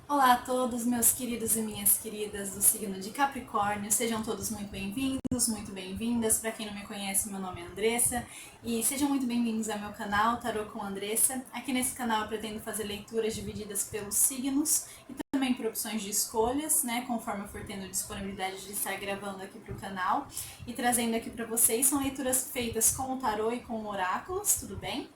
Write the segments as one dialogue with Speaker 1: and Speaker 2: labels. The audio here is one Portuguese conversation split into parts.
Speaker 1: Olá a todos, meus queridos e minhas queridas do signo de Capricórnio, sejam todos muito bem-vindos, muito bem-vindas. Para quem não me conhece, meu nome é Andressa e sejam muito bem-vindos ao meu canal Tarô com Andressa. Aqui nesse canal eu pretendo fazer leituras divididas pelos signos e também por opções de escolhas, né, conforme eu for tendo disponibilidade de estar gravando aqui para o canal e trazendo aqui para vocês. São leituras feitas com o tarô e com oráculos, tudo bem?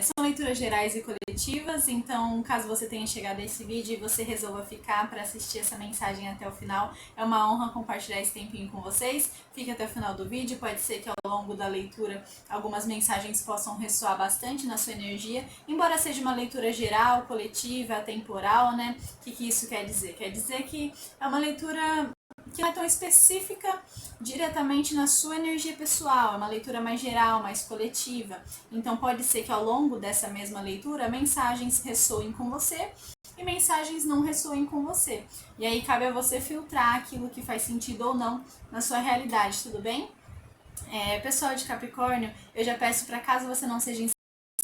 Speaker 1: São leituras gerais e coletivas, então caso você tenha chegado a esse vídeo e você resolva ficar para assistir essa mensagem até o final, é uma honra compartilhar esse tempinho com vocês. Fique até o final do vídeo, pode ser que ao longo da leitura algumas mensagens possam ressoar bastante na sua energia, embora seja uma leitura geral, coletiva, atemporal, né? O que isso quer dizer? Quer dizer que é uma leitura que não é tão específica diretamente na sua energia pessoal, é uma leitura mais geral, mais coletiva. Então pode ser que ao longo dessa mesma leitura mensagens ressoem com você e mensagens não ressoem com você. E aí cabe a você filtrar aquilo que faz sentido ou não na sua realidade, tudo bem? Pessoal de Capricórnio, eu já peço para caso você não seja inscrito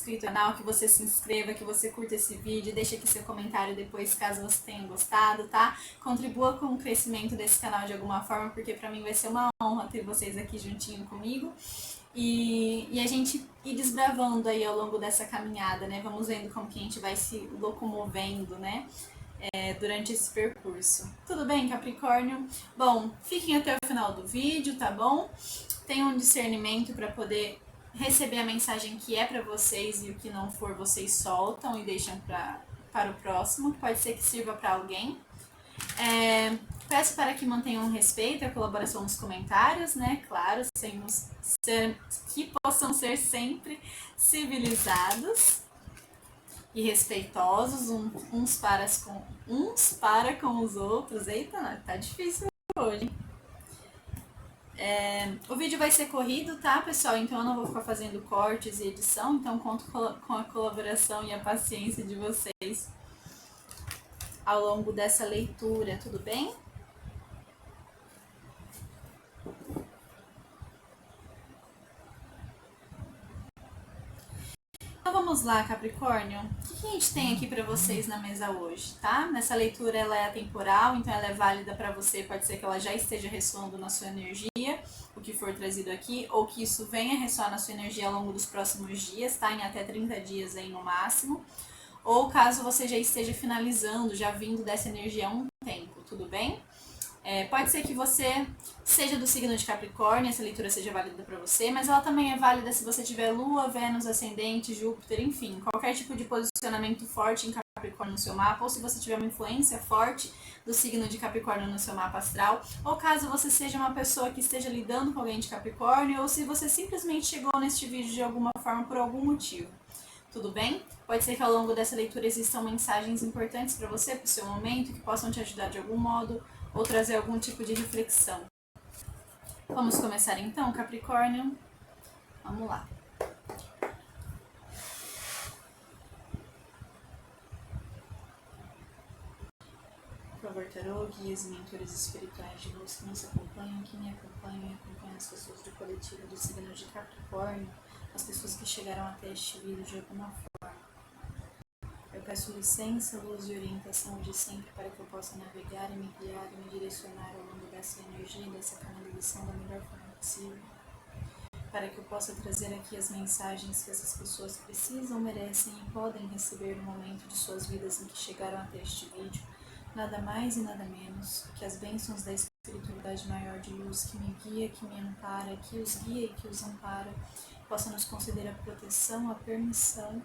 Speaker 1: no canal, que você se inscreva, que você curta esse vídeo, deixe aqui seu comentário depois caso você tenha gostado, tá? Contribua com o crescimento desse canal de alguma forma, porque pra mim vai ser uma honra ter vocês aqui juntinho comigo. E a gente ir desbravando aí ao longo dessa caminhada, né? Vamos vendo como que a gente vai se locomovendo, né? Durante esse percurso. Tudo bem, Capricórnio? Bom, fiquem até o final do vídeo, tá bom? Tenham um discernimento para poder receber a mensagem que é para vocês e o que não for vocês soltam e deixam para o próximo, que pode ser que sirva para alguém. Peço para que mantenham respeito e a colaboração nos comentários, né? Claro, que possam ser sempre civilizados e respeitosos uns para com os outros. Eita, tá difícil hoje. O vídeo vai ser corrido, tá, pessoal? Então eu não vou ficar fazendo cortes e edição, então conto com a colaboração e a paciência de vocês ao longo dessa leitura, tudo bem? Então vamos lá, Capricórnio. O que a gente tem aqui para vocês na mesa hoje, tá? Nessa leitura ela é atemporal, então ela é válida para você, pode ser que ela já esteja ressoando na sua energia, o que for trazido aqui, ou que isso venha ressoar na sua energia ao longo dos próximos dias, tá? Em até 30 dias aí no máximo. Ou caso você já esteja finalizando, já vindo dessa energia há um tempo, tudo bem? Pode ser que você seja do signo de Capricórnio, essa leitura seja válida para você, mas ela também é válida se você tiver Lua, Vênus, Ascendente, Júpiter, enfim, qualquer tipo de posicionamento forte em Capricórnio no seu mapa, ou se você tiver uma influência forte do signo de Capricórnio no seu mapa astral, ou caso você seja uma pessoa que esteja lidando com alguém de Capricórnio, ou se você simplesmente chegou neste vídeo de alguma forma por algum motivo. Tudo bem? Pode ser que ao longo dessa leitura existam mensagens importantes para você, para o seu momento, que possam te ajudar de algum modo ou trazer algum tipo de reflexão. Vamos começar então, Capricórnio? Vamos lá. Por favor, tarô, guias e mentores espirituais de luz que nos acompanham, que me acompanham e acompanham as pessoas do coletivo do signo de Capricórnio, as pessoas que chegaram até este vídeo de alguma forma. Eu peço licença, luz e orientação de sempre para que eu possa navegar e me guiar e me direcionar ao longo dessa energia e dessa canalização da melhor forma possível. Para que eu possa trazer aqui as mensagens que essas pessoas precisam, merecem e podem receber no momento de suas vidas em que chegaram até este vídeo. Nada mais e nada menos que as bênçãos da espiritualidade maior de luz que me guia, que me ampara, que os guia e que os ampara, possa nos conceder a proteção, a permissão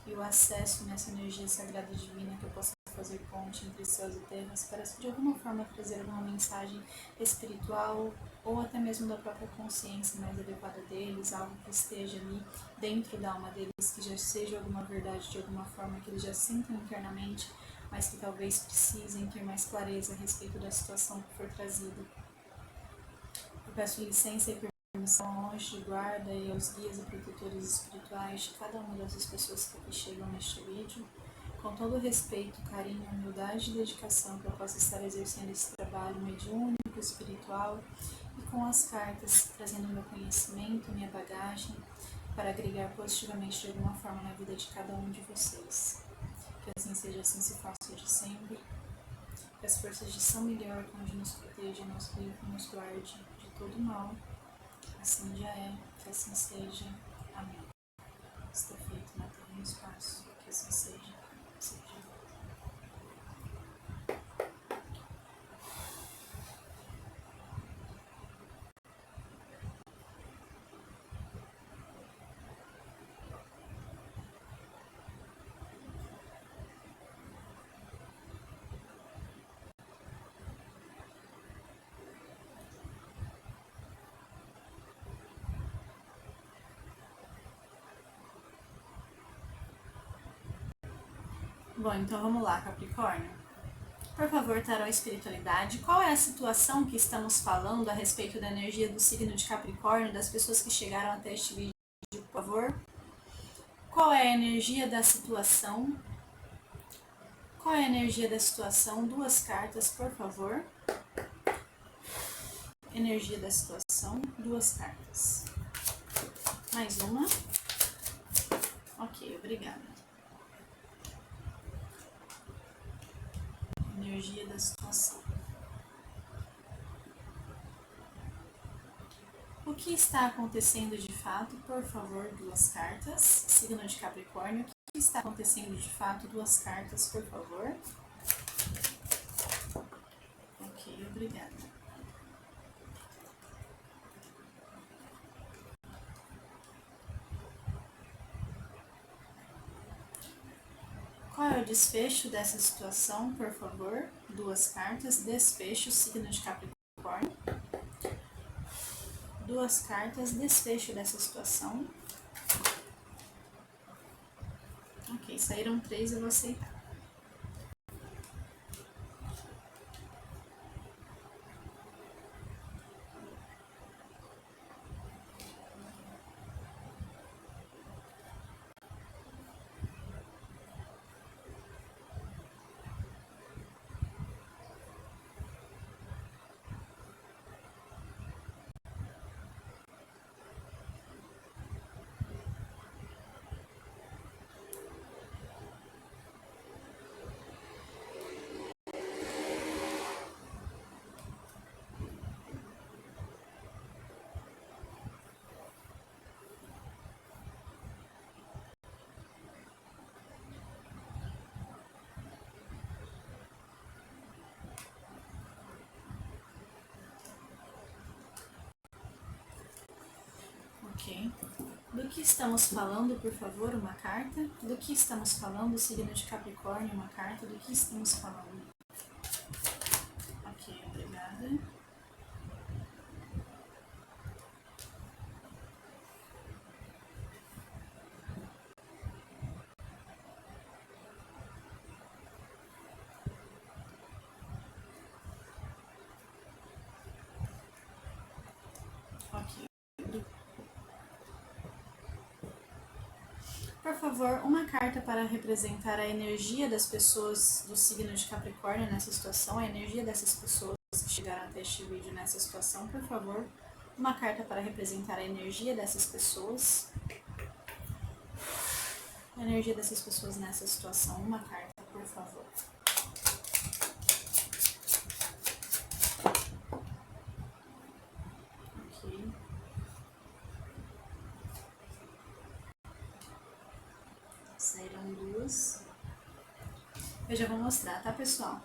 Speaker 1: e o acesso nessa energia sagrada e divina, que eu possa fazer ponte entre céus e terras para de alguma forma trazer alguma mensagem espiritual ou até mesmo da própria consciência mais elevada deles, algo que esteja ali dentro da alma deles, que já seja alguma verdade de alguma forma, que eles já sintam internamente, mas que talvez precisem ter mais clareza a respeito da situação que for trazida. Eu peço licença e permissão ao anjo de guarda e aos guias e protetores espirituais de cada uma dessas pessoas que aqui chegam neste vídeo, com todo o respeito, carinho, humildade e dedicação que eu possa estar exercendo esse trabalho mediúnico, espiritual e com as cartas, trazendo meu conhecimento, minha bagagem, para agregar positivamente de alguma forma na vida de cada um de vocês. Que assim seja, assim se faça de sempre. Que as forças de São Miguel Arcanjo nos protejam, nos livre, nos guarde de todo mal. Assim já é, que assim seja. Amém. Está feito na terra e no espaço, que assim seja. Bom, então vamos lá, Capricórnio. Por favor, tarô espiritualidade, qual é a situação que estamos falando a respeito da energia do signo de Capricórnio, das pessoas que chegaram até este vídeo, por favor? Qual é a energia da situação? Qual é a energia da situação? 2 cartas, por favor. Energia da situação, 2 cartas. Mais uma. Ok, obrigada. Energia da situação. O que está acontecendo de fato? Por favor, 2 cartas. Signo de Capricórnio. O que está acontecendo de fato? 2 cartas, por favor. Ok, obrigada. Qual é o desfecho dessa situação, por favor? 2 cartas. Desfecho, signo de Capricórnio. 2 cartas. Desfecho dessa situação. Ok, saíram 3, eu vou aceitar. Ok. Do que estamos falando, por favor, uma carta? Do que estamos falando, signo de Capricórnio, uma carta? Do que estamos falando? Ok, obrigada. Ok. Por favor, uma carta para representar a energia das pessoas do signo de Capricórnio nessa situação, a energia dessas pessoas que chegaram até este vídeo nessa situação, por favor. Uma carta para representar a energia dessas pessoas. A energia dessas pessoas nessa situação, uma carta, por favor. Ok. Saíram 2. Eu já vou mostrar, tá, pessoal?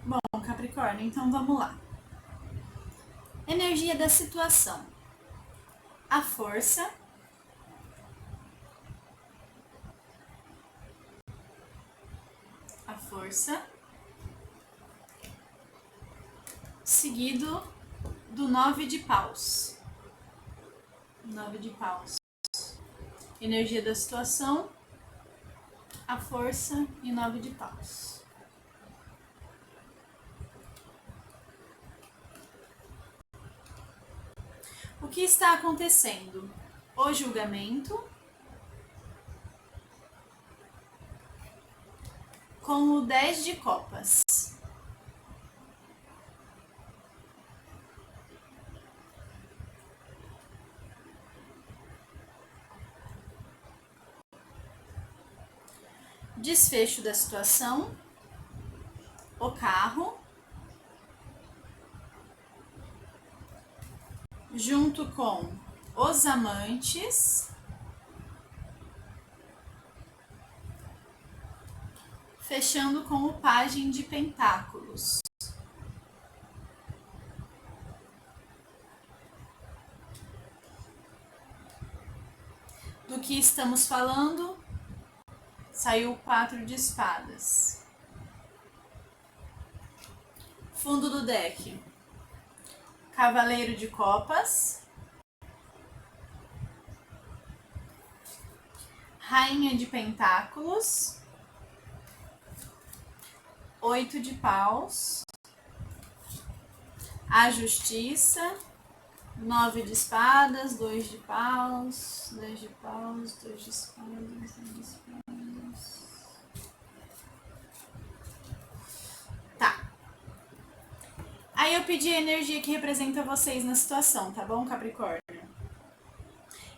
Speaker 1: Bom, Capricórnio, então vamos lá. Energia da situação. A força. A força. Seguido do 9 de paus. 9 de paus. Energia da situação. A força e 9 de paus. O que está acontecendo? O julgamento com o 10 de copas. Desfecho da situação, o carro, junto com os amantes, fechando com o pajem de pentáculos. Do que estamos falando? Saiu o 4 de espadas. Fundo do deck. Cavaleiro de copas. Rainha de pentáculos. 8 de paus. A justiça. 9 de espadas, 2 de paus, 10 de paus, 2 de espadas, 10 de espadas. Tá. Aí eu pedi a energia que representa vocês na situação, tá bom, Capricórnio?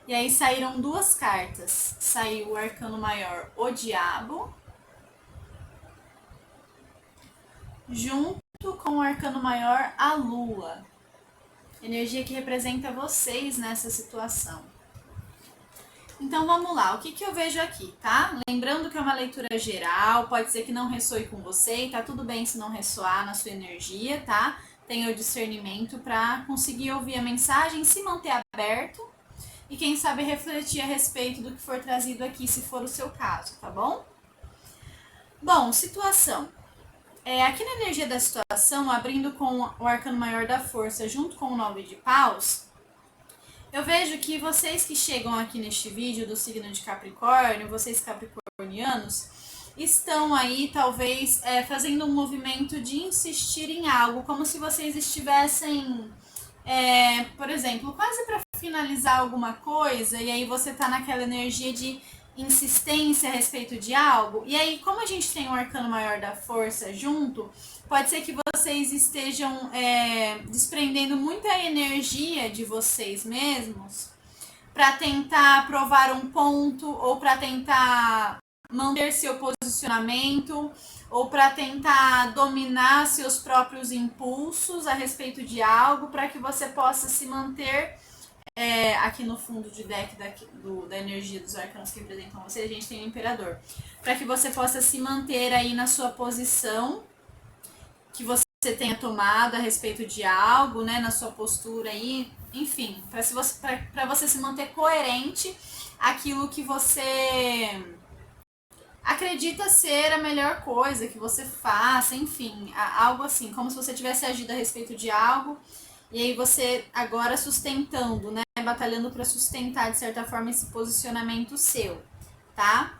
Speaker 1: E aí saíram duas cartas. Saiu o arcano maior, o diabo, junto com o arcano maior, a lua. Energia que representa vocês nessa situação. Então vamos lá, o que eu vejo aqui, tá? Lembrando que é uma leitura geral, pode ser que não ressoe com você, e tá tudo bem se não ressoar na sua energia, tá? Tenha o discernimento para conseguir ouvir a mensagem, se manter aberto e quem sabe refletir a respeito do que for trazido aqui, se for o seu caso, tá bom? Bom, situação. Aqui na energia da situação, abrindo com o arcano maior da força junto com o 9 de paus, eu vejo que vocês que chegam aqui neste vídeo do signo de Capricórnio, vocês capricornianos, estão aí talvez fazendo um movimento de insistir em algo, como se vocês estivessem, por exemplo, quase para finalizar alguma coisa, e aí você tá naquela energia de insistência a respeito de algo, e aí como a gente tem o arcano maior da força junto, pode ser que vocês estejam desprendendo muita energia de vocês mesmos para tentar provar um ponto, ou para tentar manter seu posicionamento, ou para tentar dominar seus próprios impulsos a respeito de algo, para que você possa se manter aqui no fundo de deck da energia dos arcanos que representam você, a gente tem o Imperador. Para que você possa se manter aí na sua posição que você tenha tomado a respeito de algo, né, na sua postura aí, enfim, para você se manter coerente aquilo que você acredita ser a melhor coisa que você faça, enfim, algo assim, como se você tivesse agido a respeito de algo. E aí você agora sustentando, né? Batalhando para sustentar, de certa forma, esse posicionamento seu, tá?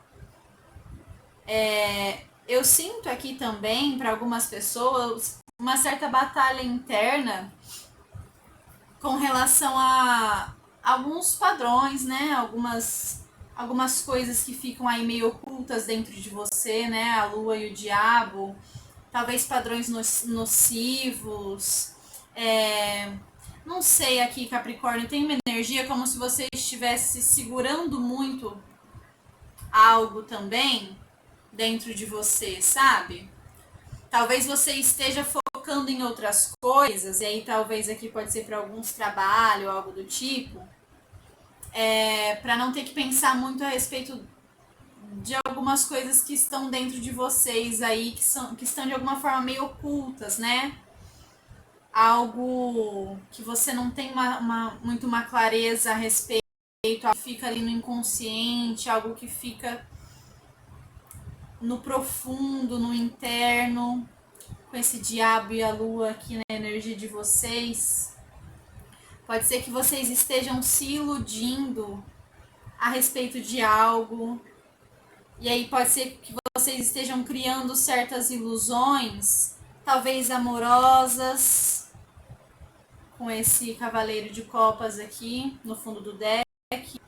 Speaker 1: Eu sinto aqui também, para algumas pessoas, uma certa batalha interna com relação a alguns padrões, né? Algumas coisas que ficam aí meio ocultas dentro de você, né? A lua e o diabo, talvez padrões nocivos. Não sei aqui, Capricórnio, tem uma energia como se você estivesse segurando muito algo também dentro de você, sabe? Talvez você esteja focando em outras coisas, e aí talvez aqui pode ser para alguns trabalho, algo do tipo, para não ter que pensar muito a respeito de algumas coisas que estão dentro de vocês aí, que estão de alguma forma meio ocultas, né? Algo que você não tem muito uma clareza a respeito, algo que fica ali no inconsciente, algo que fica no profundo, no interno, com esse diabo e a lua aqui na energia de vocês. Pode ser que vocês estejam se iludindo a respeito de algo, e aí pode ser que vocês estejam criando certas ilusões, talvez amorosas, com esse cavaleiro de copas aqui no fundo do deck,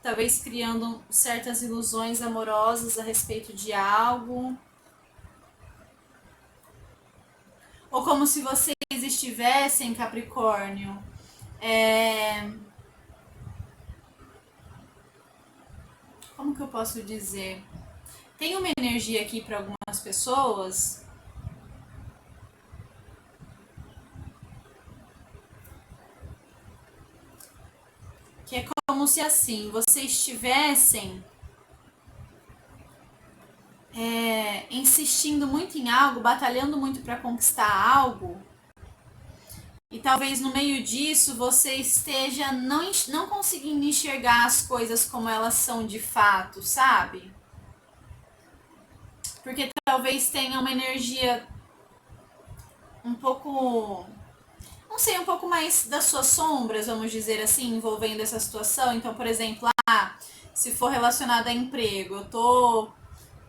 Speaker 1: talvez criando certas ilusões amorosas a respeito de algo, ou como se vocês estivessem, Capricórnio, como que eu posso dizer? Tem uma energia aqui para algumas pessoas que é como se assim, vocês estivessem insistindo muito em algo, batalhando muito para conquistar algo, e talvez no meio disso você esteja não conseguindo enxergar as coisas como elas são de fato, sabe? Porque talvez tenha uma energia um pouco, não sei, um pouco mais das suas sombras, vamos dizer assim, envolvendo essa situação. Então, por exemplo, se for relacionado a emprego, eu tô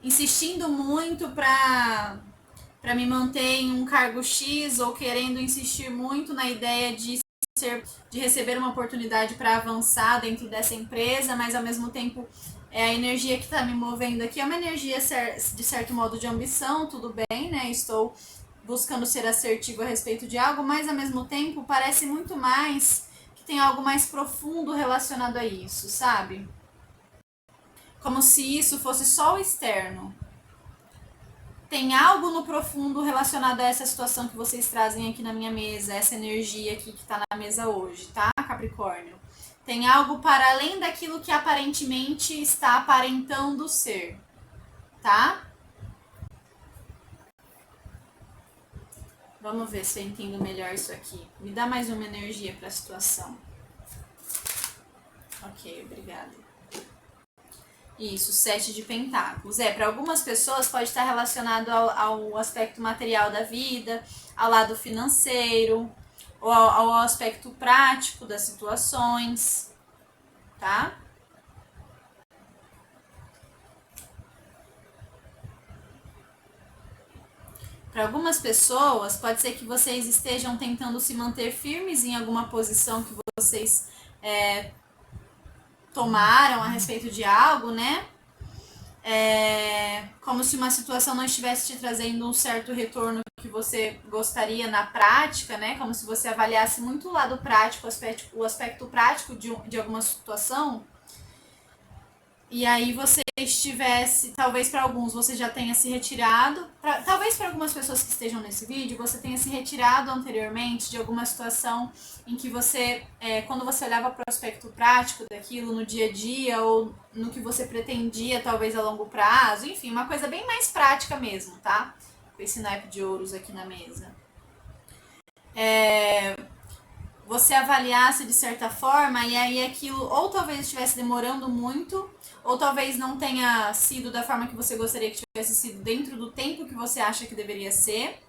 Speaker 1: insistindo muito para me manter em um cargo X, ou querendo insistir muito na ideia de receber uma oportunidade para avançar dentro dessa empresa, mas ao mesmo tempo a energia que está me movendo aqui é uma energia de certo modo de ambição, tudo bem, né? Estou buscando ser assertivo a respeito de algo, mas ao mesmo tempo parece muito mais que tem algo mais profundo relacionado a isso, sabe? Como se isso fosse só o externo. Tem algo no profundo relacionado a essa situação que vocês trazem aqui na minha mesa, essa energia aqui que tá na mesa hoje, tá, Capricórnio? Tem algo para além daquilo que aparentemente está aparentando ser, tá? Vamos ver se eu entendo melhor isso aqui. Me dá mais uma energia para a situação. Ok, obrigada. Isso, 7 de pentáculos. Para algumas pessoas pode estar relacionado ao aspecto material da vida, ao lado financeiro, ou ao aspecto prático das situações, tá? Para algumas pessoas, pode ser que vocês estejam tentando se manter firmes em alguma posição que vocês tomaram a respeito de algo, né? Como se uma situação não estivesse te trazendo um certo retorno que você gostaria na prática, né? Como se você avaliasse muito o lado prático, o aspecto prático de alguma situação. E aí você estivesse, talvez para alguns você já tenha se retirado, talvez para algumas pessoas que estejam nesse vídeo, você tenha se retirado anteriormente de alguma situação em que você, quando você olhava para o aspecto prático daquilo no dia a dia, ou no que você pretendia talvez a longo prazo, enfim, uma coisa bem mais prática mesmo, tá? Com esse naipe de ouros aqui na mesa. Você avaliasse de certa forma, e aí aquilo ou talvez estivesse demorando muito, ou talvez não tenha sido da forma que você gostaria que tivesse sido dentro do tempo que você acha que deveria ser.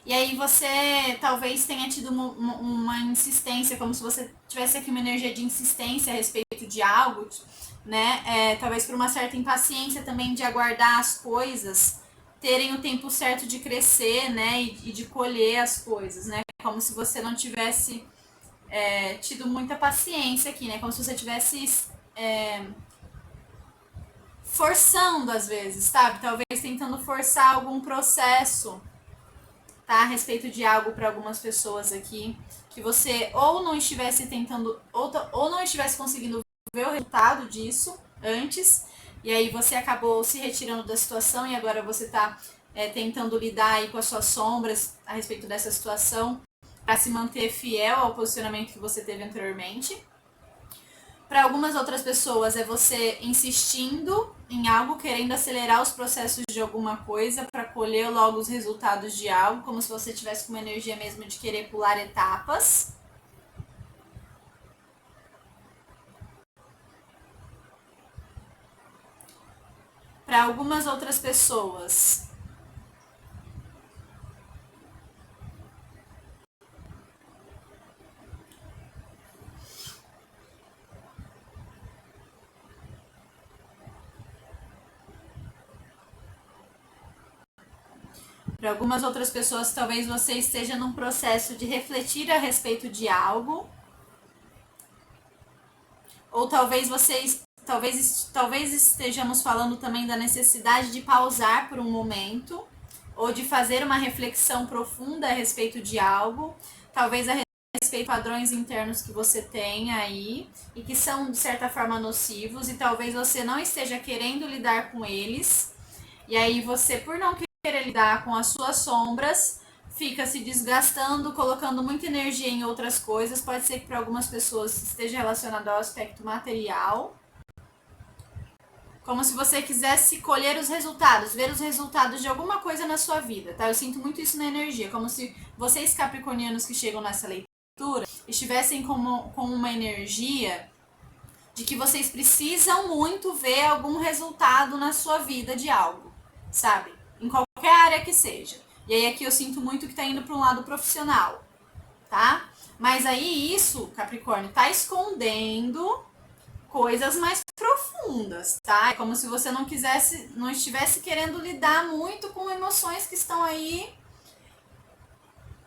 Speaker 1: E aí você talvez tenha tido uma insistência, como se você tivesse aqui uma energia de insistência a respeito de algo, né? Talvez por uma certa impaciência também de aguardar as coisas terem o tempo certo de crescer, né? E de colher as coisas, né? Como se você não tivesse tido muita paciência aqui, né? Como se você tivesse forçando às vezes, sabe? Talvez tentando forçar algum processo, tá? A respeito de algo para algumas pessoas aqui, que você ou não estivesse tentando, ou não estivesse conseguindo ver o resultado disso antes, e aí você acabou se retirando da situação e agora você tá tentando lidar aí com as suas sombras a respeito dessa situação, para se manter fiel ao posicionamento que você teve anteriormente. Para algumas outras pessoas é você insistindo em algo, querendo acelerar os processos de alguma coisa para colher logo os resultados de algo, como se você tivesse com uma energia mesmo de querer pular etapas. Para algumas outras pessoas Para algumas outras pessoas, talvez você esteja num processo de refletir a respeito de algo. Ou talvez talvez estejamos falando também da necessidade de pausar por um momento, ou de fazer uma reflexão profunda a respeito de algo, talvez a respeito de padrões internos que você tem aí, e que são de certa forma nocivos, e talvez você não esteja querendo lidar com eles, e aí você, por não querer lidar com as suas sombras, fica se desgastando, colocando muita energia em outras coisas. Pode ser que para algumas pessoas esteja relacionado ao aspecto material, como se você quisesse colher os resultados, ver os resultados de alguma coisa na sua vida, tá? Eu sinto muito isso na energia, como se vocês capricornianos que chegam nessa leitura estivessem com uma energia de que vocês precisam muito ver algum resultado na sua vida de algo, sabe? Em qualquer área que seja. E aí aqui eu sinto muito que tá indo para um lado profissional, tá? Mas aí isso, Capricórnio, tá escondendo coisas mais profundas, tá? É como se você não estivesse querendo lidar muito com emoções que estão aí.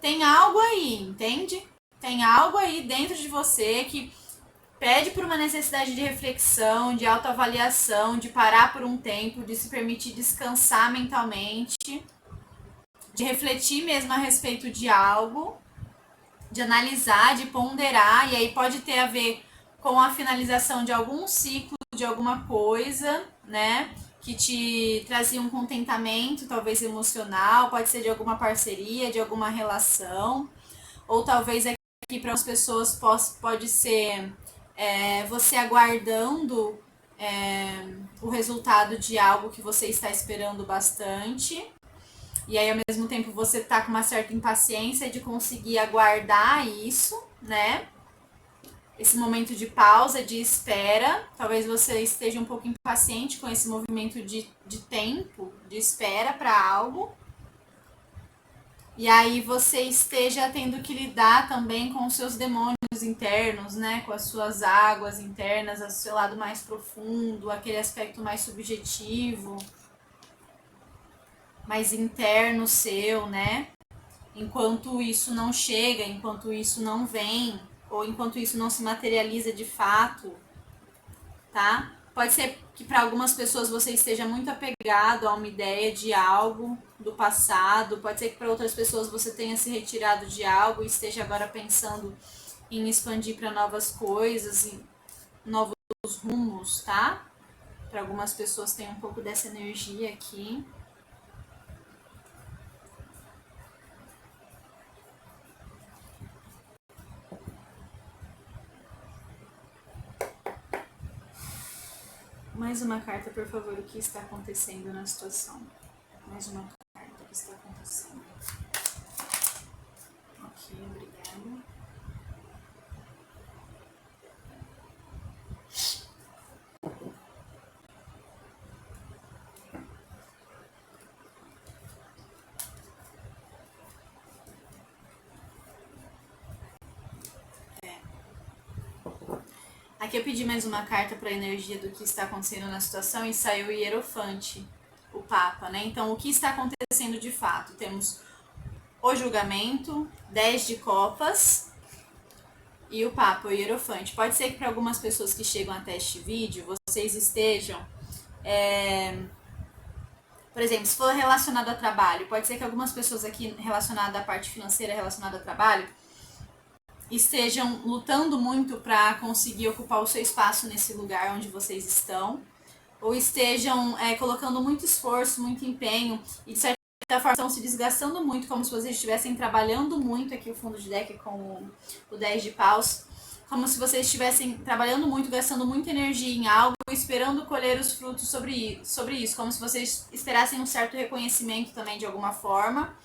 Speaker 1: Tem algo aí, entende? Tem algo aí dentro de você que pede por uma necessidade de reflexão, de autoavaliação, de parar por um tempo, de se permitir descansar mentalmente, de refletir mesmo a respeito de algo, de analisar, de ponderar, e aí pode ter a ver com a finalização de algum ciclo, de alguma coisa, né? Que te trazia um contentamento, talvez emocional, pode ser de alguma parceria, de alguma relação, ou talvez aqui para as pessoas pode ser você aguardando o resultado de algo que você está esperando bastante. E aí, ao mesmo tempo, você tá com uma certa impaciência de conseguir aguardar isso, né? Esse momento de pausa, de espera. Talvez você esteja um pouco impaciente com esse movimento de tempo, de espera para algo. E aí você esteja tendo que lidar também com os seus demônios internos, né? Com as suas águas internas, o seu lado mais profundo, aquele aspecto mais subjetivo, mais interno seu, né? Enquanto isso não chega, enquanto isso não vem, ou enquanto isso não se materializa de fato, tá? Pode ser que para algumas pessoas você esteja muito apegado a uma ideia de algo do passado, pode ser que para outras pessoas você tenha se retirado de algo e esteja agora pensando em expandir para novas coisas e novos rumos, tá? Para algumas pessoas tem um pouco dessa energia aqui. Mais uma carta, por favor, o que está acontecendo na situação? Mais uma carta, o que está acontecendo? Ok, obrigada. Aqui eu pedi mais uma carta para a energia do que está acontecendo na situação e saiu o Hierofante, o Papa, né? Então, o que está acontecendo de fato? Temos o julgamento, 10 de copas e o Papa, o Hierofante. Pode ser que para algumas pessoas que chegam até este vídeo, vocês estejam... Por exemplo, se for relacionado a trabalho, pode ser que algumas pessoas aqui relacionadas à parte financeira, relacionada a trabalho, estejam lutando muito para conseguir ocupar o seu espaço nesse lugar onde vocês estão, ou estejam colocando muito esforço, muito empenho, e de certa forma estão se desgastando muito, como se vocês estivessem trabalhando muito, aqui o fundo de deck com o 10 de paus, como se vocês estivessem trabalhando muito, gastando muita energia em algo, esperando colher os frutos sobre isso, como se vocês esperassem um certo reconhecimento também de alguma forma,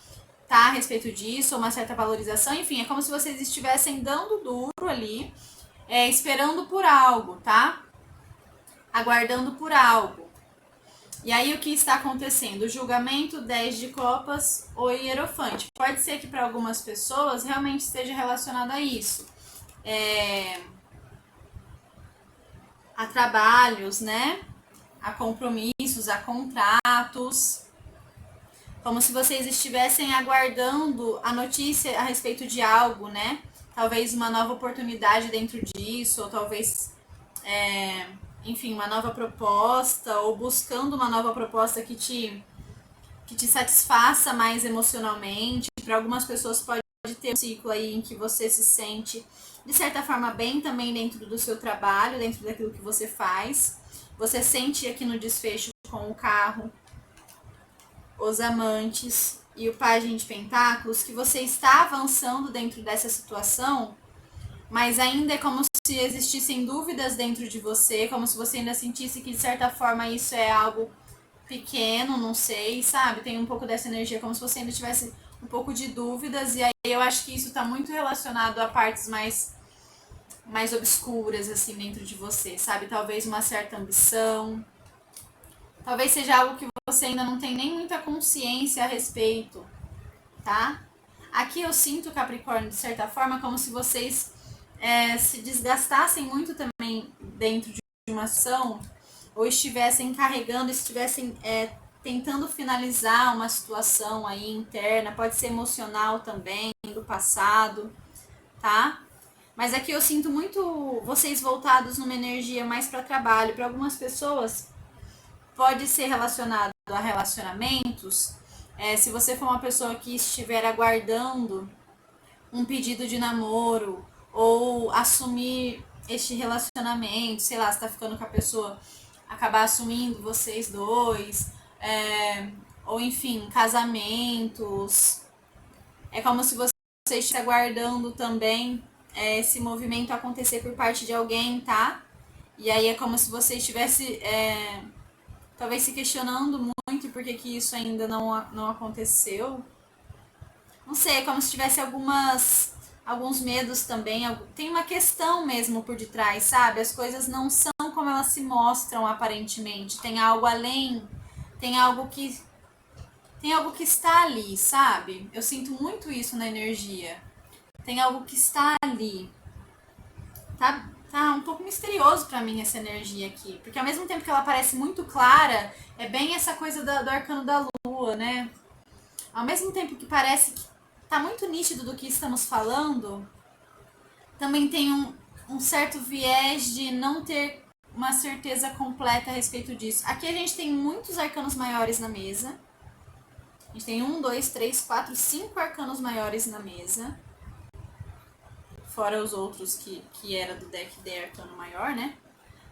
Speaker 1: tá, a respeito disso, uma certa valorização, enfim, é como se vocês estivessem dando duro ali, esperando por algo, tá? Aguardando por algo. E aí o que está acontecendo? O julgamento, 10 de copas, o hierofante. Pode ser que para algumas pessoas realmente esteja relacionado a isso. A trabalhos, né? A compromissos, a contratos. Como se vocês estivessem aguardando a notícia a respeito de algo, né? Talvez uma nova oportunidade dentro disso, ou talvez, enfim, uma nova proposta, ou buscando uma nova proposta que te satisfaça mais emocionalmente. Para algumas pessoas pode ter um ciclo aí em que você se sente, de certa forma, bem também dentro do seu trabalho, dentro daquilo que você faz. Você sente aqui no desfecho com o carro, os amantes e o pajem de pentáculos que você está avançando dentro dessa situação, mas ainda é como se existissem dúvidas dentro de você, como se você ainda sentisse que de certa forma isso é algo pequeno, não sei, sabe? Tem um pouco dessa energia, como se você ainda tivesse um pouco de dúvidas, e aí eu acho que isso está muito relacionado a partes mais obscuras, assim, dentro de você, sabe? Talvez uma certa ambição, talvez seja algo que você ainda não tem nem muita consciência a respeito, tá? Aqui eu sinto, Capricórnio, de certa forma, como se vocês se desgastassem muito também dentro de uma ação, ou estivessem carregando, estivessem tentando finalizar uma situação aí interna, pode ser emocional também, do passado, tá? Mas aqui eu sinto muito vocês voltados numa energia mais para trabalho. Para algumas pessoas, pode ser relacionado a relacionamentos. Se você for uma pessoa que estiver aguardando um pedido de namoro ou assumir este relacionamento, sei lá, você tá ficando com a pessoa, acabar assumindo vocês dois, ou enfim, casamentos. É como se você estivesse aguardando também esse movimento acontecer por parte de alguém, tá? E aí é como se você estivesse talvez se questionando muito por que isso ainda não aconteceu. Não sei, é como se tivesse alguns medos também. Tem uma questão mesmo por detrás, sabe? As coisas não são como elas se mostram aparentemente. Tem algo além, tem algo que está ali, sabe? Eu sinto muito isso na energia. Tem algo que está ali. Tá um pouco misterioso pra mim essa energia aqui. Porque ao mesmo tempo que ela parece muito clara, é bem essa coisa do arcano da lua, né? Ao mesmo tempo que parece que tá muito nítido do que estamos falando, também tem um certo viés de não ter uma certeza completa a respeito disso. Aqui a gente tem muitos arcanos maiores na mesa. A gente tem 1, 2, 3, 4, 5 arcanos maiores na mesa. Fora os outros que era do deck de arcano maior, né?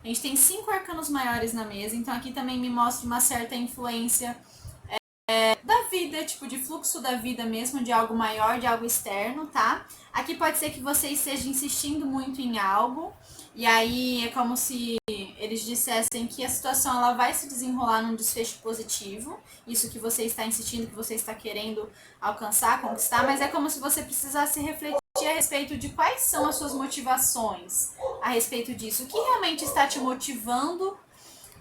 Speaker 1: A gente tem 5 arcanos maiores na mesa, então aqui também me mostra uma certa influência da vida, tipo de fluxo da vida mesmo, de algo maior, de algo externo, tá? Aqui pode ser que você esteja insistindo muito em algo, e aí é como se eles dissessem que a situação ela vai se desenrolar num desfecho positivo, isso que você está insistindo, que você está querendo alcançar, conquistar, mas é como se você precisasse refletir a respeito de quais são as suas motivações a respeito disso, o que realmente está te motivando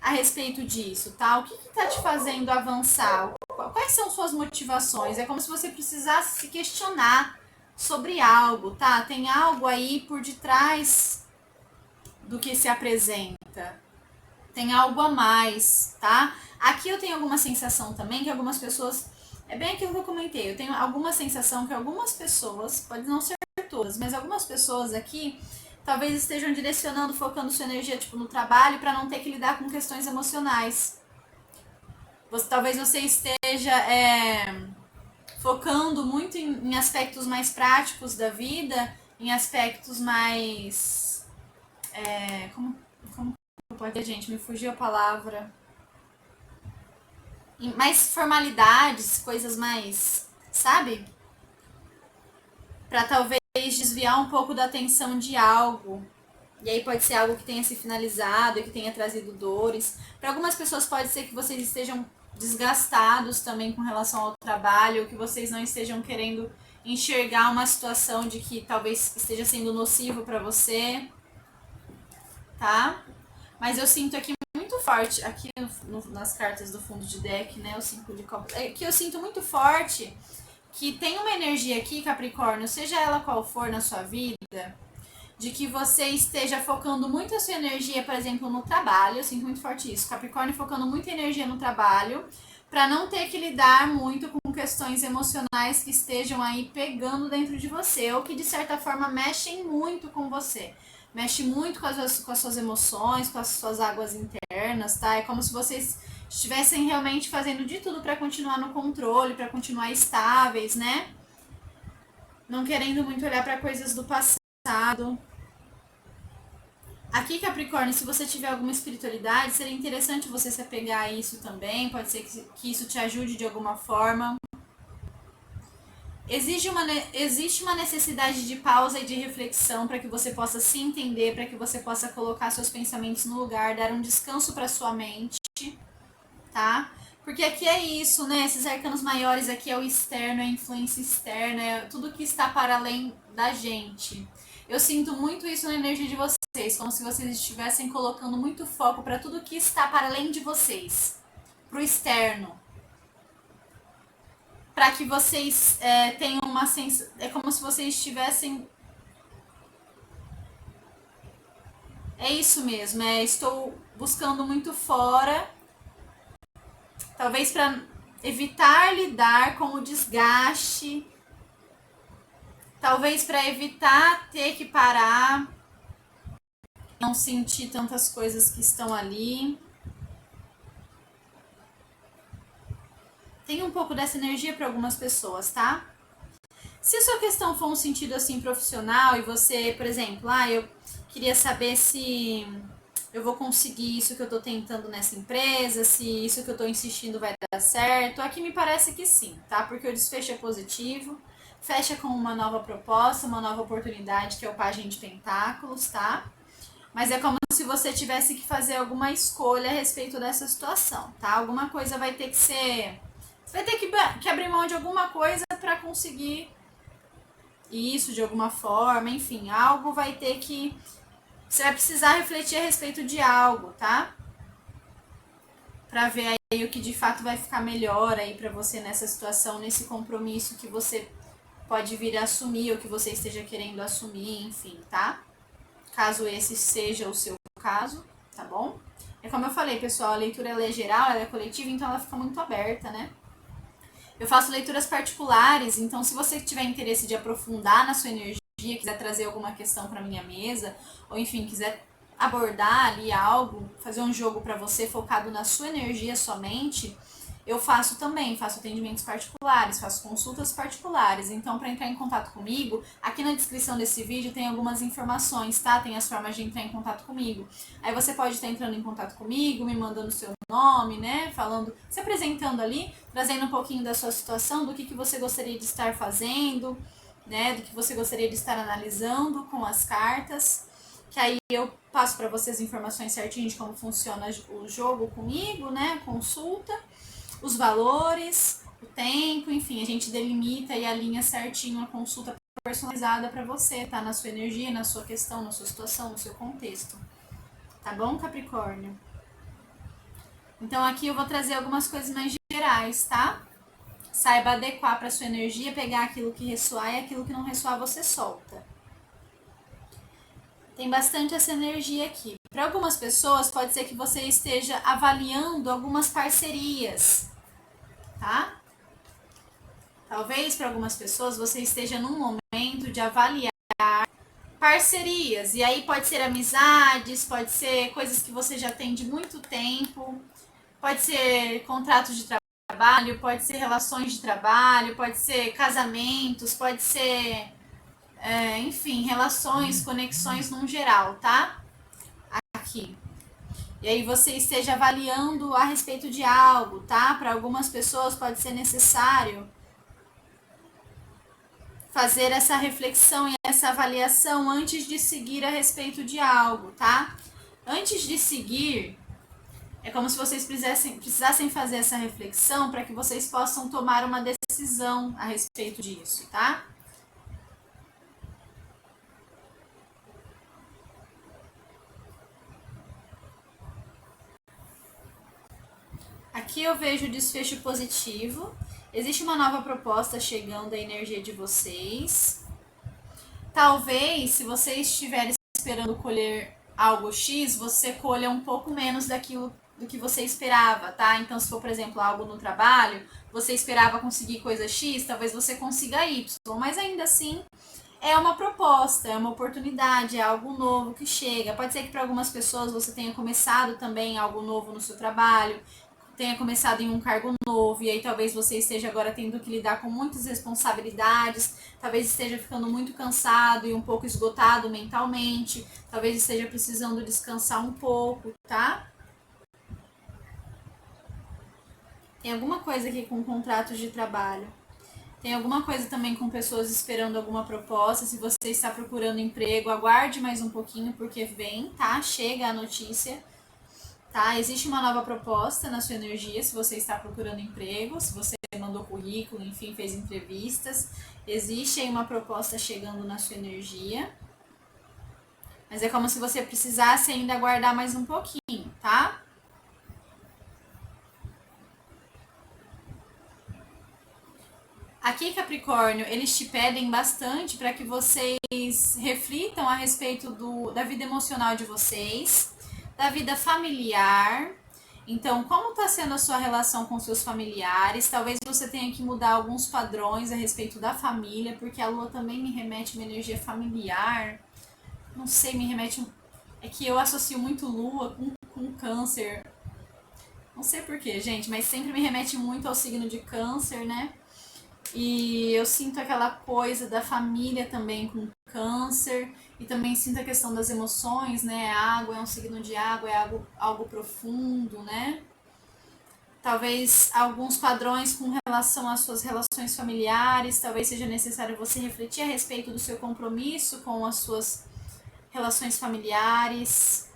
Speaker 1: a respeito disso, tá? O que está te fazendo avançar? Quais são suas motivações? É como se você precisasse se questionar sobre algo, tá? Tem algo aí por detrás do que se apresenta. Tem algo a mais, tá? Aqui eu tenho alguma sensação também que algumas pessoas... É bem aquilo que eu comentei. Eu tenho alguma sensação que algumas pessoas, pode não ser todas, mas algumas pessoas aqui talvez estejam direcionando, focando sua energia tipo no trabalho para não ter que lidar com questões emocionais. Talvez você esteja focando muito em aspectos mais práticos da vida, em aspectos mais como pode, gente, me fugiu a palavra, em mais formalidades, coisas mais, sabe? Para talvez desviar um pouco da atenção de algo. E aí pode ser algo que tenha se finalizado e que tenha trazido dores. Para algumas pessoas pode ser que vocês estejam desgastados também com relação ao trabalho, ou que vocês não estejam querendo enxergar uma situação de que talvez esteja sendo nocivo para você, tá? Mas eu sinto aqui muito forte, aqui nas cartas do fundo de deck, né, o 5 de copas, que eu sinto muito forte que tem uma energia aqui, Capricórnio, seja ela qual for na sua vida, de que você esteja focando muito a sua energia, por exemplo, no trabalho. Eu sinto muito forte isso. Capricórnio focando muita energia no trabalho, para não ter que lidar muito com questões emocionais que estejam aí pegando dentro de você, ou que de certa forma mexem muito com você. Mexe muito com as suas emoções, com as suas águas internas, tá? É como se vocês estivessem realmente fazendo de tudo para continuar no controle, para continuar estáveis, né? Não querendo muito olhar para coisas do passado. Aqui, Capricórnio, se você tiver alguma espiritualidade, seria interessante você se apegar a isso também. Pode ser que isso te ajude de alguma forma. Existe uma necessidade de pausa e de reflexão para que você possa se entender, para que você possa colocar seus pensamentos no lugar, dar um descanso para sua mente, tá? Porque aqui é isso, né? Esses arcanos maiores aqui é o externo, é a influência externa, é tudo que está para além da gente. Eu sinto muito isso na energia de vocês, como se vocês estivessem colocando muito foco para tudo que está para além de vocês, para o externo. Para que vocês tenham uma sensação. É como se vocês estivessem. É isso mesmo, estou buscando muito fora. Talvez para evitar lidar com o desgaste. Talvez para evitar ter que parar. Não sentir tantas coisas que estão ali. Tem um pouco dessa energia para algumas pessoas, tá? Se a sua questão for um sentido assim profissional e você, por exemplo, eu queria saber se eu vou conseguir isso que eu tô tentando nessa empresa, se isso que eu tô insistindo vai dar certo, aqui me parece que sim, tá? Porque o desfecho é positivo, fecha com uma nova proposta, uma nova oportunidade, que é o Pajem de Pentáculos, tá? Mas é como se você tivesse que fazer alguma escolha a respeito dessa situação, tá? Alguma coisa vai ter que ser... Você vai ter que abrir mão de alguma coisa para conseguir isso de alguma forma, enfim, algo vai ter que... Você vai precisar refletir a respeito de algo, tá? Pra ver aí o que de fato vai ficar melhor aí pra você nessa situação, nesse compromisso que você pode vir a assumir ou que você esteja querendo assumir, enfim, tá? Caso esse seja o seu caso, tá bom? É como eu falei, pessoal, a leitura ela é geral, ela é coletiva, então ela fica muito aberta, né? Eu faço leituras particulares, então se você tiver interesse de aprofundar na sua energia, quiser trazer alguma questão para minha mesa, ou enfim, quiser abordar ali algo, fazer um jogo para você focado na sua energia somente, eu faço também, faço atendimentos particulares, faço consultas particulares. Então, para entrar em contato comigo, aqui na descrição desse vídeo tem algumas informações, tá? Tem as formas de entrar em contato comigo. Aí você pode estar entrando em contato comigo, me mandando o seu nome, né? Falando, se apresentando ali, trazendo um pouquinho da sua situação, do que você gostaria de estar fazendo, né? Do que você gostaria de estar analisando com as cartas. Que aí eu passo para vocês informações certinho de como funciona o jogo comigo, né? Consulta. Os valores, o tempo, enfim, a gente delimita e alinha certinho a consulta personalizada para você, tá? Na sua energia, na sua questão, na sua situação, no seu contexto. Tá bom, Capricórnio? Então aqui eu vou trazer algumas coisas mais gerais, tá? Saiba adequar para sua energia, pegar aquilo que ressoar e aquilo que não ressoar você solta. Tem bastante essa energia aqui. Para algumas pessoas, pode ser que você esteja avaliando algumas parcerias, tá? Talvez para algumas pessoas você esteja num momento de avaliar parcerias. E aí pode ser amizades, pode ser coisas que você já tem de muito tempo, pode ser contratos de trabalho, pode ser relações de trabalho, pode ser casamentos, pode ser... enfim, relações, conexões num geral, tá? Aqui. E aí você esteja avaliando a respeito de algo, tá? Para algumas pessoas pode ser necessário fazer essa reflexão e essa avaliação antes de seguir a respeito de algo, tá? Antes de seguir, é como se vocês precisassem fazer essa reflexão para que vocês possam tomar uma decisão a respeito disso, tá? Aqui eu vejo desfecho positivo. Existe uma nova proposta chegando à energia de vocês. Talvez, se você estiver esperando colher algo X, você colha um pouco menos daquilo do que você esperava, tá? Então, se for, por exemplo, algo no trabalho, você esperava conseguir coisa X, talvez você consiga Y, mas ainda assim é uma proposta, é uma oportunidade, é algo novo que chega. Pode ser que para algumas pessoas você tenha começado também algo novo no seu trabalho, tenha começado em um cargo novo, e aí talvez você esteja agora tendo que lidar com muitas responsabilidades, talvez esteja ficando muito cansado e um pouco esgotado mentalmente, talvez esteja precisando descansar um pouco, tá? Tem alguma coisa aqui com contratos de trabalho. Tem alguma coisa também com pessoas esperando alguma proposta. Se você está procurando emprego, aguarde mais um pouquinho, porque vem, tá? Chega a notícia, tá? Existe uma nova proposta na sua energia, se você está procurando emprego, se você mandou currículo, enfim, fez entrevistas. Existe aí uma proposta chegando na sua energia. Mas é como se você precisasse ainda aguardar mais um pouquinho, tá? Aqui, Capricórnio, eles te pedem bastante para que vocês reflitam a respeito da vida emocional de vocês, da vida familiar. Então, como está sendo a sua relação com seus familiares? Talvez você tenha que mudar alguns padrões a respeito da família, porque a lua também me remete uma energia familiar. Não sei, me remete. É que eu associo muito lua com câncer. Não sei porquê, gente, mas sempre me remete muito ao signo de câncer, né? E eu sinto aquela coisa da família também com câncer. E também sinto a questão das emoções, né? A água é um signo de água, é algo profundo, né? Talvez alguns padrões com relação às suas relações familiares. Talvez seja necessário você refletir a respeito do seu compromisso com as suas relações familiares.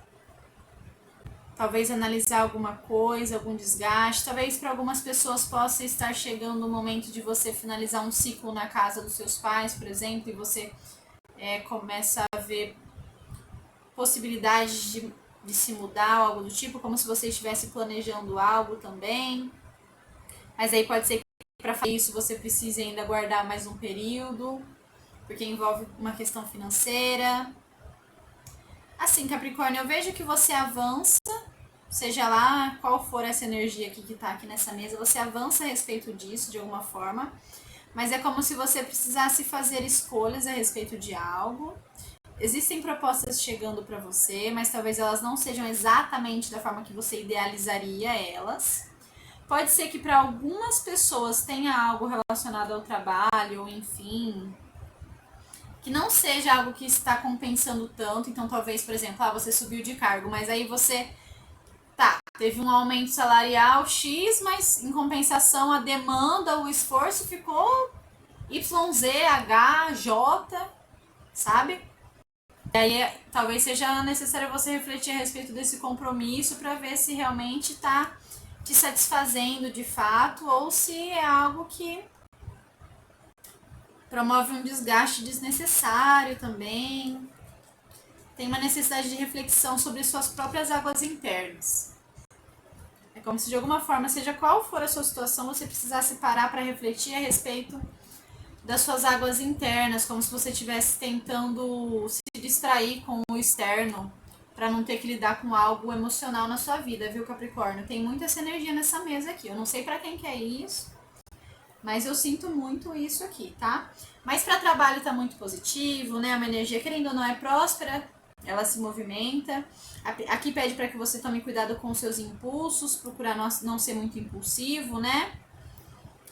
Speaker 1: Talvez analisar alguma coisa, algum desgaste. Talvez para algumas pessoas possa estar chegando o momento de você finalizar um ciclo na casa dos seus pais, por exemplo, e você começa a ver possibilidades de se mudar ou algo do tipo, como se você estivesse planejando algo também. Mas aí pode ser que para fazer isso você precise ainda guardar mais um período, porque envolve uma questão financeira. Assim, Capricórnio, eu vejo que você avança, seja lá qual for essa energia aqui que está aqui nessa mesa, você avança a respeito disso de alguma forma, mas é como se você precisasse fazer escolhas a respeito de algo. Existem propostas chegando para você, mas talvez elas não sejam exatamente da forma que você idealizaria elas. Pode ser que para algumas pessoas tenha algo relacionado ao trabalho, ou enfim, que não seja algo que está compensando tanto. Então, talvez, por exemplo, você subiu de cargo, mas aí você teve um aumento salarial X, mas em compensação a demanda, o esforço ficou YZHJ, sabe? E aí talvez seja necessário você refletir a respeito desse compromisso para ver se realmente está te satisfazendo de fato ou se é algo que promove um desgaste desnecessário também. Tem uma necessidade de reflexão sobre suas próprias águas internas. É como se de alguma forma, seja qual for a sua situação, você precisasse parar para refletir a respeito das suas águas internas, como se você estivesse tentando se distrair com o externo para não ter que lidar com algo emocional na sua vida, viu, Capricórnio? Tem muita essa energia nessa mesa aqui. Eu não sei para quem que é isso, mas eu sinto muito isso aqui, tá? Mas para trabalho tá muito positivo, né? Uma energia, querendo ou não, é próspera, ela se movimenta. Aqui pede para que você tome cuidado com os seus impulsos, procurar não ser muito impulsivo, né?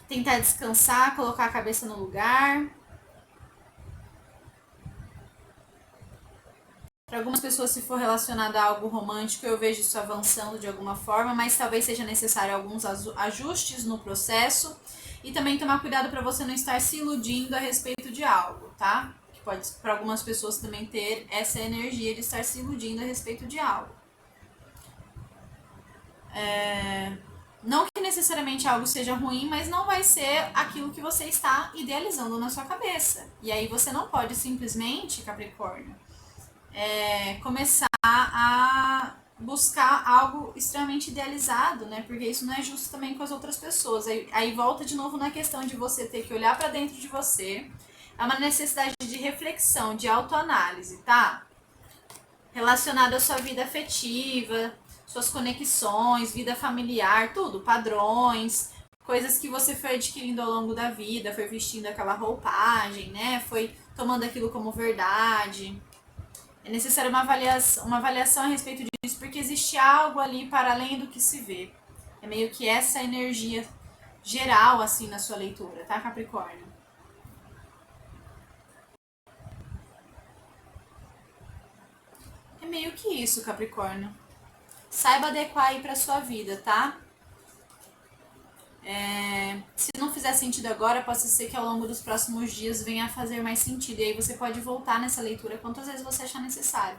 Speaker 1: Tentar descansar, colocar a cabeça no lugar. Para algumas pessoas, se for relacionado a algo romântico, eu vejo isso avançando de alguma forma, mas talvez seja necessário alguns ajustes no processo. E também tomar cuidado para você não estar se iludindo a respeito de algo, tá? Que pode, para algumas pessoas, também ter essa energia de estar se iludindo a respeito de algo. Não que necessariamente algo seja ruim, mas não vai ser aquilo que você está idealizando na sua cabeça. E aí você não pode simplesmente, Capricórnio, começar a buscar algo extremamente idealizado, né? Porque isso não é justo também com as outras pessoas. Aí volta de novo na questão de você ter que olhar para dentro de você. É uma necessidade de reflexão, de autoanálise, tá? Relacionada à sua vida afetiva, suas conexões, vida familiar, tudo, padrões, coisas que você foi adquirindo ao longo da vida, foi vestindo aquela roupagem, né? Foi tomando aquilo como verdade. É necessário uma avaliação a respeito disso, porque existe algo ali para além do que se vê. É meio que essa energia geral, assim, na sua leitura, tá, Capricórnio? É meio que isso, Capricórnio. Saiba adequar aí pra sua vida, tá? Se não fizer sentido agora, pode ser que ao longo dos próximos dias venha a fazer mais sentido. E aí você pode voltar nessa leitura quantas vezes você achar necessário.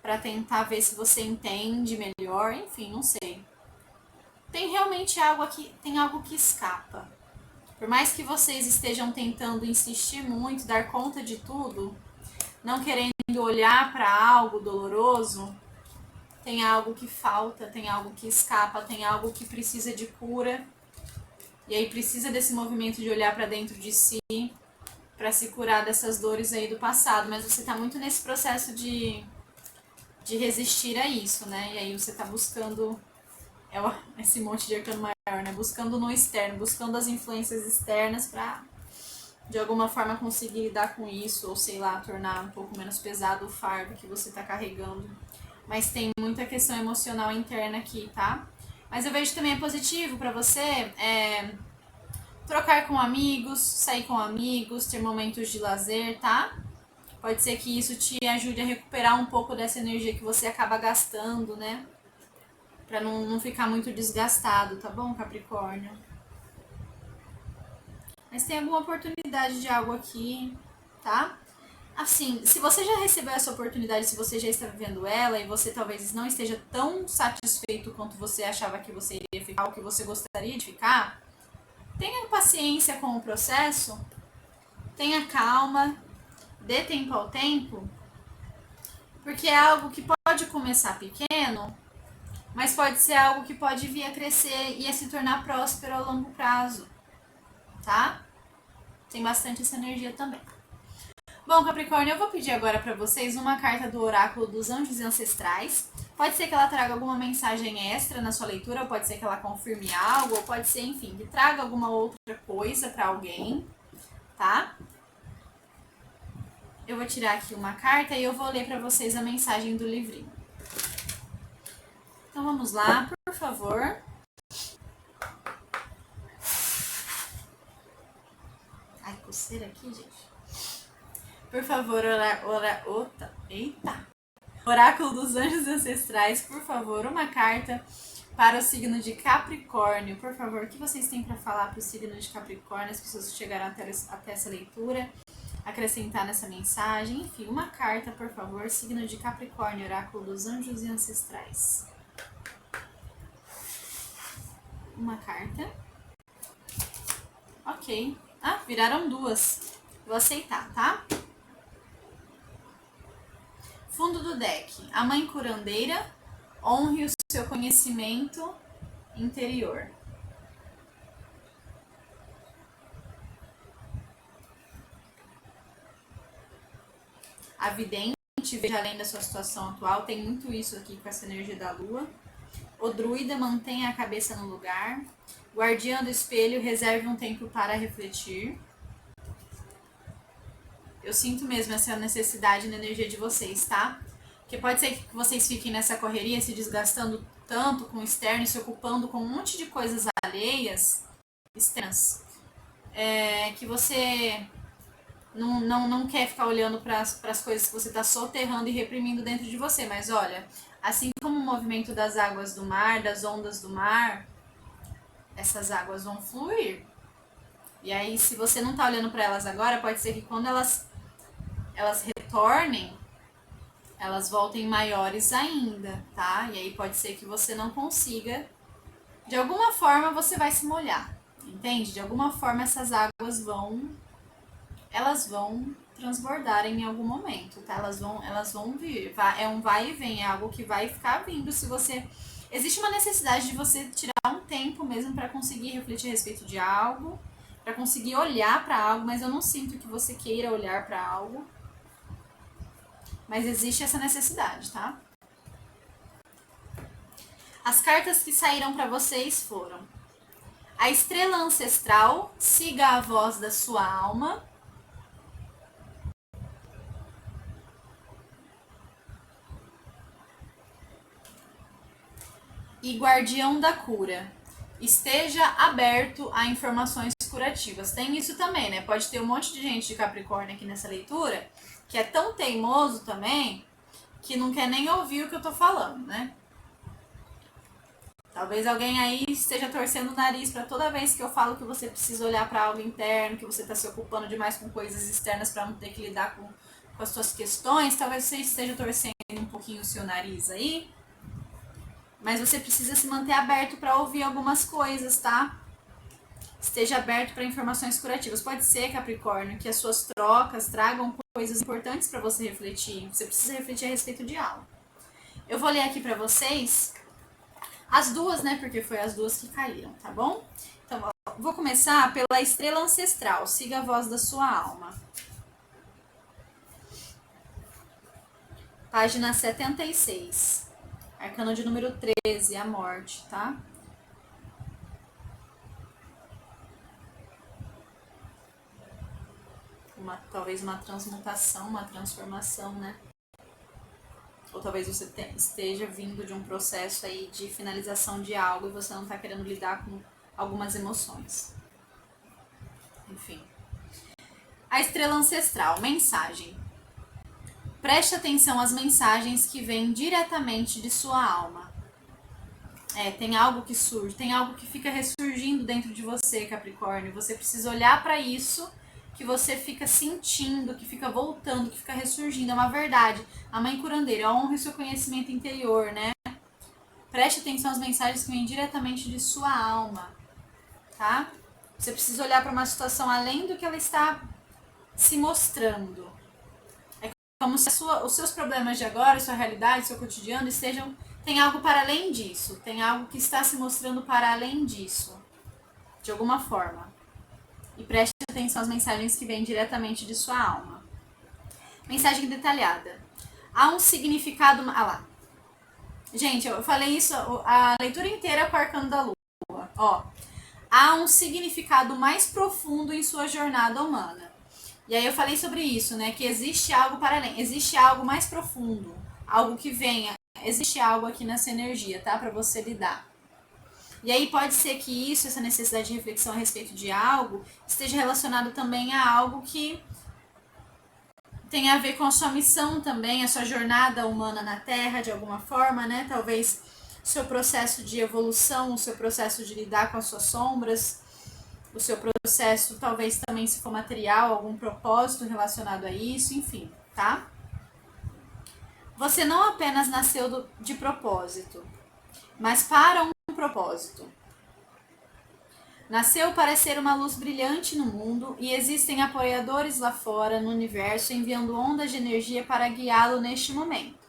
Speaker 1: Pra tentar ver se você entende melhor, enfim, não sei. Tem realmente algo aqui, tem algo que escapa. Por mais que vocês estejam tentando insistir muito, dar conta de tudo, não querendo olhar para algo doloroso, tem algo que falta, tem algo que escapa, tem algo que precisa de cura. E aí precisa desse movimento de olhar para dentro de si para se curar dessas dores aí do passado. Mas você tá muito nesse processo de resistir a isso, né? E aí você tá buscando esse monte de arcano maior, né? Buscando no externo, buscando as influências externas para de alguma forma conseguir lidar com isso, ou sei lá, tornar um pouco menos pesado o fardo que você tá carregando. Mas tem muita questão emocional interna aqui, tá? Mas eu vejo também é positivo para você trocar com amigos, sair com amigos, ter momentos de lazer, tá? Pode ser que isso te ajude a recuperar um pouco dessa energia que você acaba gastando, né? Pra não ficar muito desgastado, tá bom, Capricórnio? Mas tem alguma oportunidade de algo aqui, tá? Assim, se você já recebeu essa oportunidade, se você já está vivendo ela e você talvez não esteja tão satisfeito quanto você achava que você iria ficar, ou que você gostaria de ficar, tenha paciência com o processo, tenha calma, dê tempo ao tempo, porque é algo que pode começar pequeno, mas pode ser algo que pode vir a crescer e a se tornar próspero ao longo prazo, tá? Tem bastante essa energia também. Bom, Capricórnio, eu vou pedir agora para vocês uma carta do oráculo dos anjos e ancestrais. Pode ser que ela traga alguma mensagem extra na sua leitura, ou pode ser que ela confirme algo, ou pode ser, enfim, que traga alguma outra coisa para alguém, tá? Eu vou tirar aqui uma carta e eu vou ler para vocês a mensagem do livrinho. Então vamos lá, por favor. Ai, coceira aqui, gente. Por favor, Oráculo dos Anjos Ancestrais, por favor, uma carta para o signo de Capricórnio. Por favor, o que vocês têm para falar para o signo de Capricórnio, as pessoas que chegaram até essa leitura, acrescentar nessa mensagem. Enfim, uma carta, por favor, signo de Capricórnio, Oráculo dos Anjos e Ancestrais. Uma carta. Ok. Ah, viraram duas. Vou aceitar, tá? Fundo do deck. A mãe curandeira, honre o seu conhecimento interior. A vidente, veja além da sua situação atual, tem muito isso aqui com essa energia da lua. O druida, mantenha a cabeça no lugar. Guardiã do espelho, reserve um tempo para refletir. Eu sinto mesmo essa necessidade na energia de vocês, tá? Porque pode ser que vocês fiquem nessa correria, se desgastando tanto com o externo, se ocupando com um monte de coisas alheias, externas, que você não quer ficar olhando para as coisas que você está soterrando e reprimindo dentro de você. Mas olha, assim como o movimento das águas do mar, das ondas do mar, essas águas vão fluir. E aí, se você não está olhando para elas agora, pode ser que quando elas retornem, elas voltem maiores ainda, tá? E aí pode ser que você não consiga. De alguma forma você vai se molhar, entende? De alguma forma essas águas vão transbordar em algum momento, tá? Elas vão vir. É um vai e vem, é algo que vai ficar vindo. Se você existe uma necessidade de você tirar um tempo mesmo para conseguir refletir a respeito de algo, para conseguir olhar para algo, mas eu não sinto que você queira olhar para algo. Mas existe essa necessidade, tá? As cartas que saíram para vocês foram: a estrela ancestral, siga a voz da sua alma. E guardião da cura, esteja aberto a informações curativas. Tem isso também, né? Pode ter um monte de gente de Capricórnio aqui nessa leitura que é tão teimoso também que não quer nem ouvir o que eu tô falando, né? Talvez alguém aí esteja torcendo o nariz para toda vez que eu falo que você precisa olhar para algo interno, que você está se ocupando demais com coisas externas para não ter que lidar com as suas questões. Talvez você esteja torcendo um pouquinho o seu nariz aí, mas você precisa se manter aberto para ouvir algumas coisas, tá? Esteja aberto para informações curativas. Pode ser, Capricórnio, que as suas trocas tragam coisas importantes para você refletir. Você precisa refletir a respeito de algo. Eu vou ler aqui para vocês as duas, né? Porque foi as duas que caíram, tá bom? Então, vou começar pela estrela ancestral. Siga a voz da sua alma. Página 76. Arcano de número 13, a morte, tá? Talvez uma transmutação, uma transformação, né? Ou talvez você esteja vindo de um processo aí de finalização de algo e você não está querendo lidar com algumas emoções. Enfim. A estrela ancestral, mensagem. Preste atenção às mensagens que vêm diretamente de sua alma. Tem algo que surge, tem algo que fica ressurgindo dentro de você, Capricórnio. Você precisa olhar para isso que você fica sentindo, que fica voltando, que fica ressurgindo. É uma verdade. A mãe curandeira, honre o seu conhecimento interior, né? Preste atenção às mensagens que vêm diretamente de sua alma, tá? Você precisa olhar para uma situação além do que ela está se mostrando. É como se os seus problemas de agora, sua realidade, seu cotidiano tem algo para além disso. Tem algo que está se mostrando para além disso, de alguma forma. E preste atenção às mensagens que vêm diretamente de sua alma. Mensagem detalhada. Há um significado... Ah lá. Gente, eu falei isso a leitura inteira com o Arcano da Lua. Ó, há um significado mais profundo em sua jornada humana. E aí eu falei sobre isso, né? Que existe algo para além. Existe algo mais profundo. Algo que venha. Existe algo aqui nessa energia, tá? Para você lidar. E aí pode ser que essa necessidade de reflexão a respeito de algo, esteja relacionado também a algo que tem a ver com a sua missão também, a sua jornada humana na Terra, de alguma forma, né? Talvez o seu processo de evolução, o seu processo de lidar com as suas sombras, o seu processo, talvez também se for material, algum propósito relacionado a isso, enfim, tá? Você não apenas nasceu de propósito, mas para um propósito. Nasceu para ser uma luz brilhante no mundo e existem apoiadores lá fora no universo enviando ondas de energia para guiá-lo neste momento.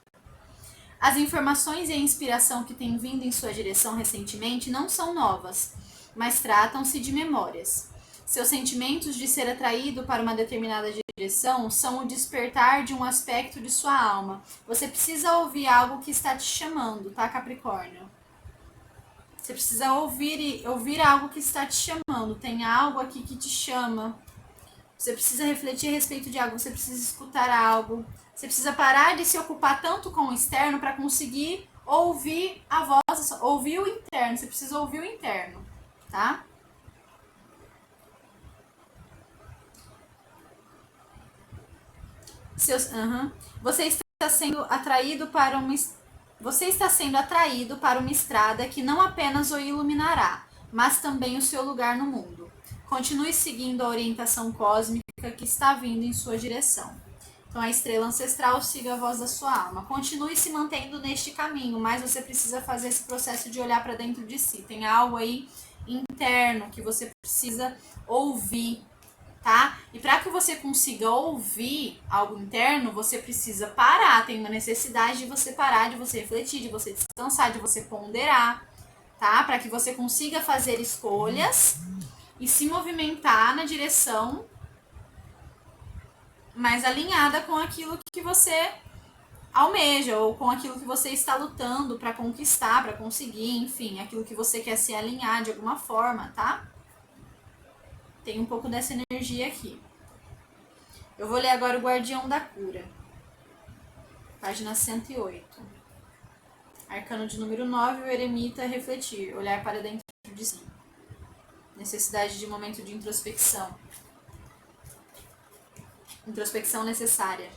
Speaker 1: As informações e a inspiração que têm vindo em sua direção recentemente não são novas, mas tratam-se de memórias. Seus sentimentos de ser atraído para uma determinada direção são o despertar de um aspecto de sua alma. Você precisa ouvir algo que está te chamando, tá, Capricórnio? Você precisa ouvir algo que está te chamando. Tem algo aqui que te chama. Você precisa refletir a respeito de algo. Você precisa escutar algo. Você precisa parar de se ocupar tanto com o externo para conseguir ouvir a voz, ouvir o interno. Você precisa ouvir o interno, tá? Você está sendo atraído para uma estrada que não apenas o iluminará, mas também o seu lugar no mundo. Continue seguindo a orientação cósmica que está vindo em sua direção. Então, a estrela ancestral, siga a voz da sua alma. Continue se mantendo neste caminho, mas você precisa fazer esse processo de olhar para dentro de si. Tem algo aí interno que você precisa ouvir, tá? E para que você consiga ouvir algo interno, você precisa parar. Tem uma necessidade de você parar, de você refletir, de você descansar, de você ponderar, tá? Para que você consiga fazer escolhas e se movimentar na direção mais alinhada com aquilo que você almeja, ou com aquilo que você está lutando para conquistar, para conseguir, enfim, aquilo que você quer se alinhar de alguma forma, tá? Tem um pouco dessa energia aqui. Eu vou ler agora o Guardião da Cura. Página 108. Arcano de número 9, o eremita refletir, olhar para dentro de si. Necessidade de momento de introspecção. Introspecção necessária.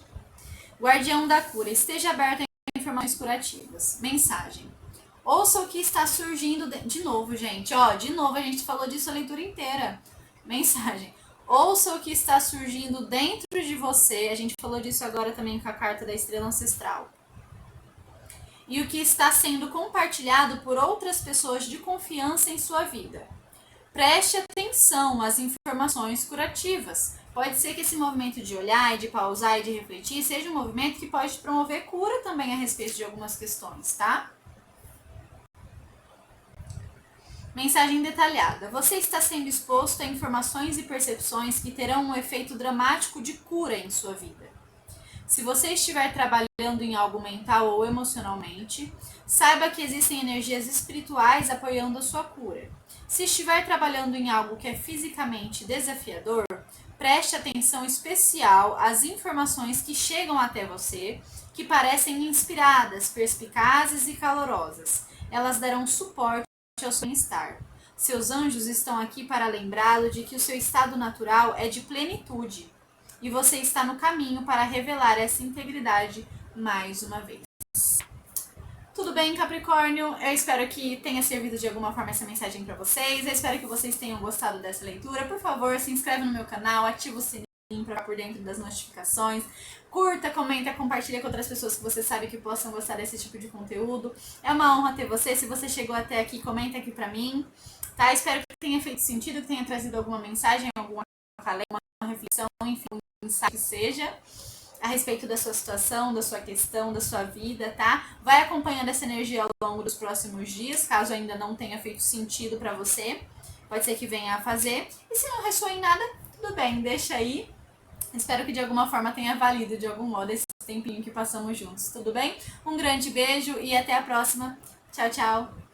Speaker 1: Guardião da Cura, esteja aberto a informações curativas. Mensagem. Ouça o que está surgindo... De novo, gente. De novo, a gente falou disso a leitura inteira. Mensagem. Ouça o que está surgindo dentro de você. A gente falou disso agora também com a carta da Estrela Ancestral. E o que está sendo compartilhado por outras pessoas de confiança em sua vida. Preste atenção às informações curativas. Pode ser que esse movimento de olhar e de pausar e de refletir seja um movimento que pode promover cura também a respeito de algumas questões, tá? Mensagem detalhada. Você está sendo exposto a informações e percepções que terão um efeito dramático de cura em sua vida. Se você estiver trabalhando em algo mental ou emocionalmente, saiba que existem energias espirituais apoiando a sua cura. Se estiver trabalhando em algo que é fisicamente desafiador, preste atenção especial às informações que chegam até você, que parecem inspiradas, perspicazes e calorosas. Elas darão suporte ao seu bem-estar. Seus anjos estão aqui para lembrá-lo de que o seu estado natural é de plenitude e você está no caminho para revelar essa integridade mais uma vez. Tudo bem, Capricórnio? Eu espero que tenha servido de alguma forma essa mensagem para vocês. Eu espero que vocês tenham gostado dessa leitura. Por favor, se inscreve no meu canal, ativa o sininho para ficar por dentro das notificações. Curta, comenta, compartilha com outras pessoas que você sabe que possam gostar desse tipo de conteúdo. É uma honra ter você. Se você chegou até aqui, comenta aqui para mim. Tá? Espero que tenha feito sentido, que tenha trazido alguma mensagem, alguma reflexão, enfim, um insight que seja a respeito da sua situação, da sua questão, da sua vida, tá? Vai acompanhando essa energia ao longo dos próximos dias, caso ainda não tenha feito sentido pra você. Pode ser que venha a fazer. E se não ressoa em nada, tudo bem, deixa aí. Espero que de alguma forma tenha valido de algum modo esse tempinho que passamos juntos, tudo bem? Um grande beijo e até a próxima. Tchau, tchau!